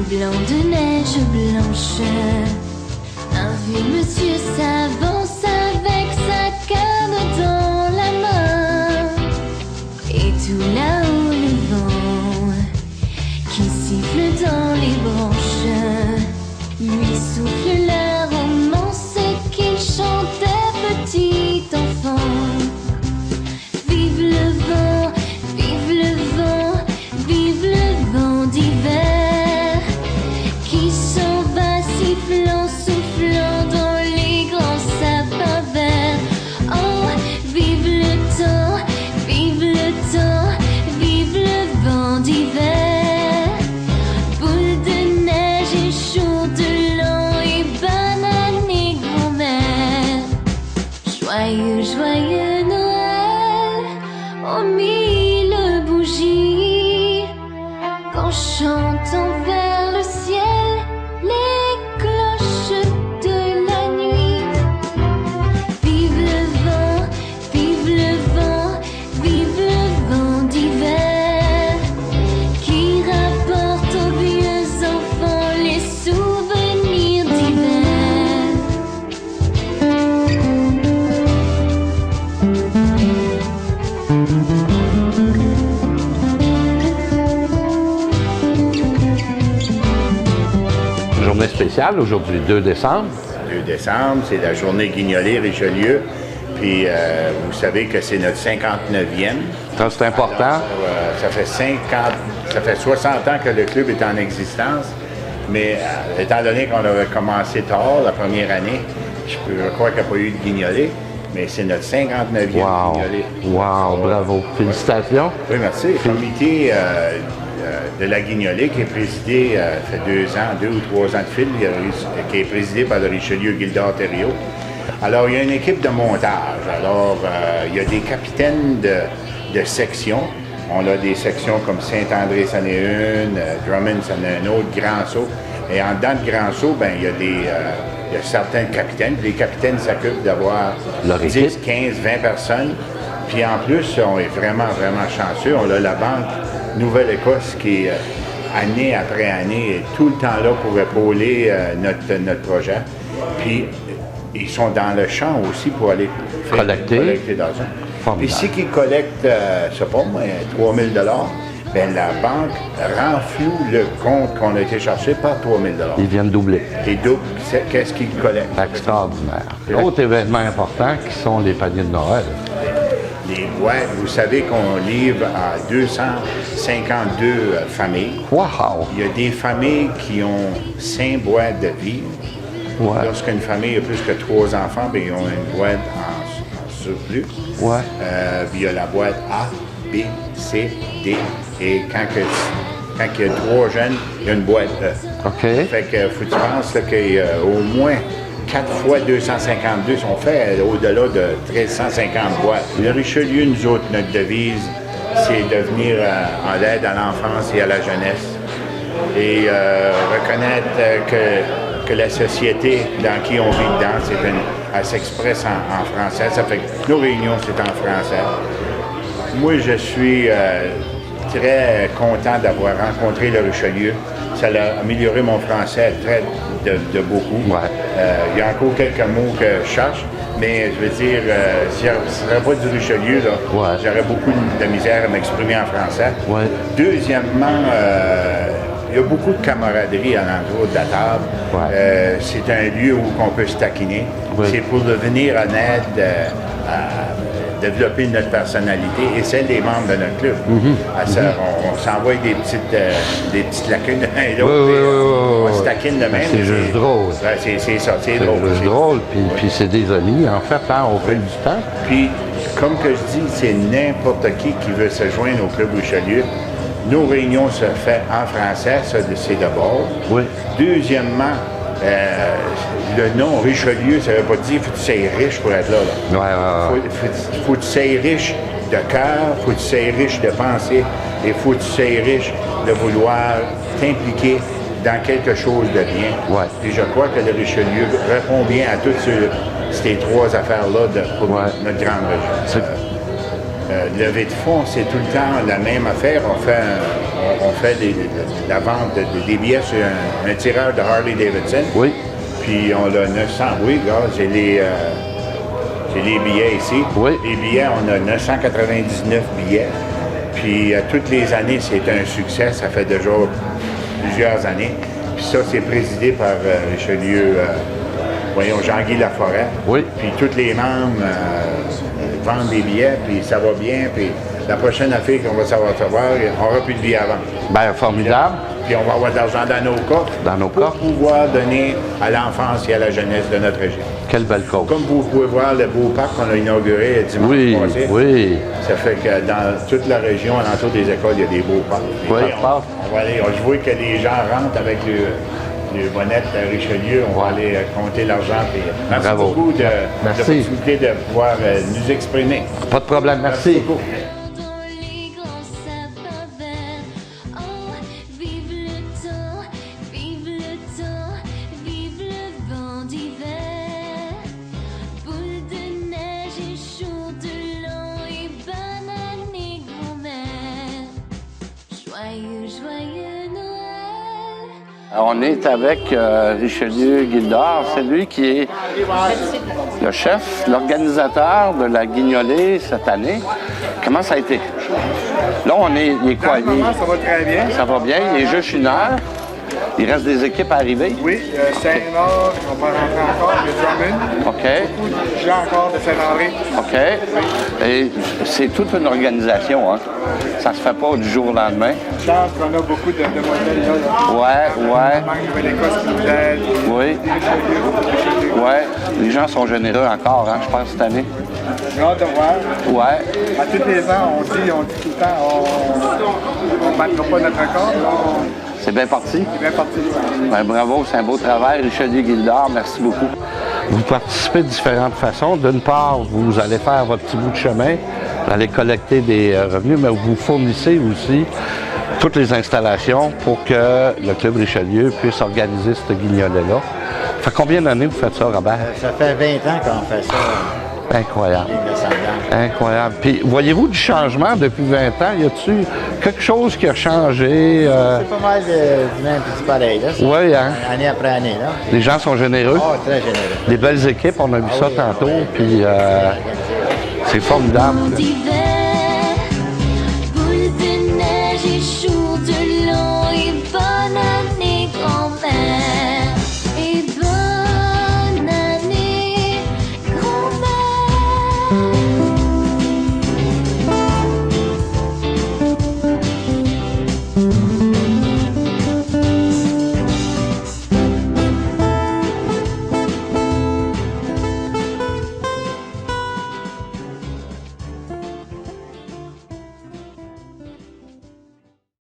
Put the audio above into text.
blanc de neige blanche. Un vieux monsieur s'avance avec sa canne dans la main. Et tout là-haut le vent qui siffle dans les branches lui souffle la romance qu'il chantait petit enfant. Vive le vent, vive le vent, vive le vent d'hiver qui s'en va sifflant, soufflant dans les grands sapins verts. Oh, vive le temps, vive le temps, vive le vent d'hiver. Boule de neige et chaud de l'an et banane et grand-mère. Joyeux, joyeux Noël aux mille bougies, qu'en chantant vers le ciel les cloches de la nuit. Vive le vent, vive le vent, vive le vent d'hiver qui rapporte aux vieux enfants les souvenirs d'hiver. Journée spéciale aujourd'hui, 2 décembre. 2 décembre, c'est la journée Guignolée Richelieu. Puis vous savez que c'est notre 59e. Ça, c'est important. Alors, ça fait 60 ans que le club est en existence. Mais étant donné qu'on avait commencé tard, la première année, je crois qu'il n'y a pas eu de Guignolée. Mais c'est notre 59e Wow. Guignolée. Wow, bravo. Félicitations. Oui, merci. Le comité de la Guignolée qui est présidé, fait 2 ou 3 ans de fil, qui est présidé par le Richelieu Gildor Thériault. Alors, il y a une équipe de montage. Alors, il y a des capitaines de sections. On a des sections comme Saint-André, c'en est une, Drummond, c'en est une autre, Grand-Sault. Et en dedans de Grand-Sault, ben, il y a certains capitaines. Les capitaines s'occupent d'avoir Leur 10, équipe. 15, 20 personnes. Puis en plus, on est vraiment, vraiment chanceux. On a la Banque Nouvelle-Écosse qui est année après année est tout le temps là pour épauler notre projet. Puis ils sont dans le champ aussi pour aller collecter d'argent. Puis si qu'ils collectent, je sais pas moi, 3 000 $, bien la banque renfloue le compte qu'on a été chercher par 3 000 $. Ils viennent doubler. Et double, qu'est-ce qu'ils collectent? Extraordinaire. L'autre événement important qui sont les paniers de Noël. Les boîtes, vous savez qu'on livre à 252 familles. Wow! Il y a des familles qui ont 5 boîtes de vivres. Ouais. Lorsqu'une famille a plus que 3 enfants, bien, ils ont une boîte en surplus. Ouais. Puis il y a la boîte A, B, C, D. Et quand il y a 3 jeunes, il y a une boîte E. OK. Fait que faut que tu penses là, qu'il y a au moins 4 fois 252 sont faits au-delà de 1350 boîtes. Le Richelieu, nous autres, notre devise, c'est de venir en aide à l'enfance et à la jeunesse. Et reconnaître que la société dans qui on vit dedans, elle s'expresse en français. Ça fait que nos réunions, c'est en français. Moi, je suis très content d'avoir rencontré le Richelieu. Ça a amélioré mon français de beaucoup. Ouais. Il y a encore quelques mots que je cherche, mais je veux dire, si ce ne serait pas du Richelieu, là, Ouais. j'aurais beaucoup de misère à m'exprimer en français. Ouais. Deuxièmement, il y a beaucoup de camaraderie à l'endroit de la table. Ouais. C'est un lieu où on peut se taquiner. Ouais. C'est pour venir en aide à développer notre personnalité et celle des membres de notre club. On s'envoie des petites lacunes l'un et l'autre. On se taquine de même. C'est juste drôle. Ouais, c'est ça, c'est C'est drôle. juste drôle, puis c'est des amis, en fait, hein, au fil du temps. Puis, comme que je dis, c'est n'importe qui veut se joindre au Club Richelieu. Nos réunions se font en français, ça c'est d'abord. Oui. Deuxièmement, le nom Richelieu, ça ne veut pas dire qu'il faut que tu sois riche pour être là. Ouais. Faut que tu sois riche de cœur, faut que tu sois riche de pensée, et faut que tu sois riche de vouloir t'impliquer dans quelque chose de bien. Ouais. Et je crois que le Richelieu répond bien à toutes ces 3 affaires-là pour notre grande région. Levée de fonds, c'est tout le temps la même affaire. On fait on fait la vente des billets sur un tireur de Harley Davidson. Oui. Puis on a 900. Oui, regarde, j'ai les billets ici. Oui. Les billets, on a 999 billets. Puis toutes les années, c'est un succès. Ça fait déjà plusieurs années. Puis ça, c'est présidé par Richelieu, Jean-Guy Laforêt. Oui. Puis tous les membres vendent des billets, puis ça va bien. Puis la prochaine affaire qu'on va savoir, on n'aura plus de billets à vendre. Bien, formidable. Puis on va avoir de l'argent dans nos coffres. Dans nos pour coffres. pouvoir donner à l'enfance et à la jeunesse de notre région. Quelle belle cause. Comme vous pouvez voir le beau parc qu'on a inauguré dimanche passé. Oui. Ça fait que dans toute la région, alentour des écoles, il y a des beaux parcs. Oui, on va aller, je vois que les gens rentrent avec le bonnet de Richelieu. On va aller compter l'argent. Merci Bravo. beaucoup de Merci. l'opportunité de pouvoir nous exprimer. Pas de problème, merci. beaucoup. Dans les grands sapins verts, oh, vive le temps, vive le temps, vive le vent d'hiver. Boule de neige et jour de l'an et banane et grand-mère. Joyeux, joyeux Noël. On est avec Richelieu Gildor. C'est lui qui est le chef, l'organisateur de la guignolée cette année. Comment ça a été? Là, il est quoi? Ça va très bien. Ça va bien, il est juste 1 heure. Il reste des équipes à arriver. Oui, Saint-Maur, on va rentrer encore, il y a Drummond. OK. Beaucoup de gens encore de Saint-Henri. OK. Et c'est toute une organisation, hein? Ça se fait pas du jour au lendemain. Je pense qu'on a beaucoup de modèles là. Ouais. Manque Nouvelle-Écosse qui nous aide. Oui. Ouais. Les gens sont généreux encore, hein, je pense, cette année. J'ai hâte de voir. Ouais. À tous les ans, on dit tout le temps, on ne battra pas notre record. C'est bien parti. C'est bien parti. Ben, bravo, c'est un beau travail. Richelieu Gildor, merci beaucoup. Vous participez de différentes façons. D'une part, vous allez faire votre petit bout de chemin, vous allez collecter des revenus, mais vous fournissez aussi toutes les installations pour que le Club Richelieu puisse organiser ce guignolet-là. Ça fait combien d'années que vous faites ça, Robert? Ça fait 20 ans qu'on fait ça. Incroyable. Ligue de Saint-Jean. Incroyable. Puis, voyez-vous du changement depuis 20 ans? Y a-t-il quelque chose qui a changé? C'est pas mal du même petit pareil, là. Oui, hein? Année après année, là. Les gens sont généreux. Oh, très généreux. Des belles équipes, on a vu ça tantôt, puis c'est formidable. Vent d'hiver.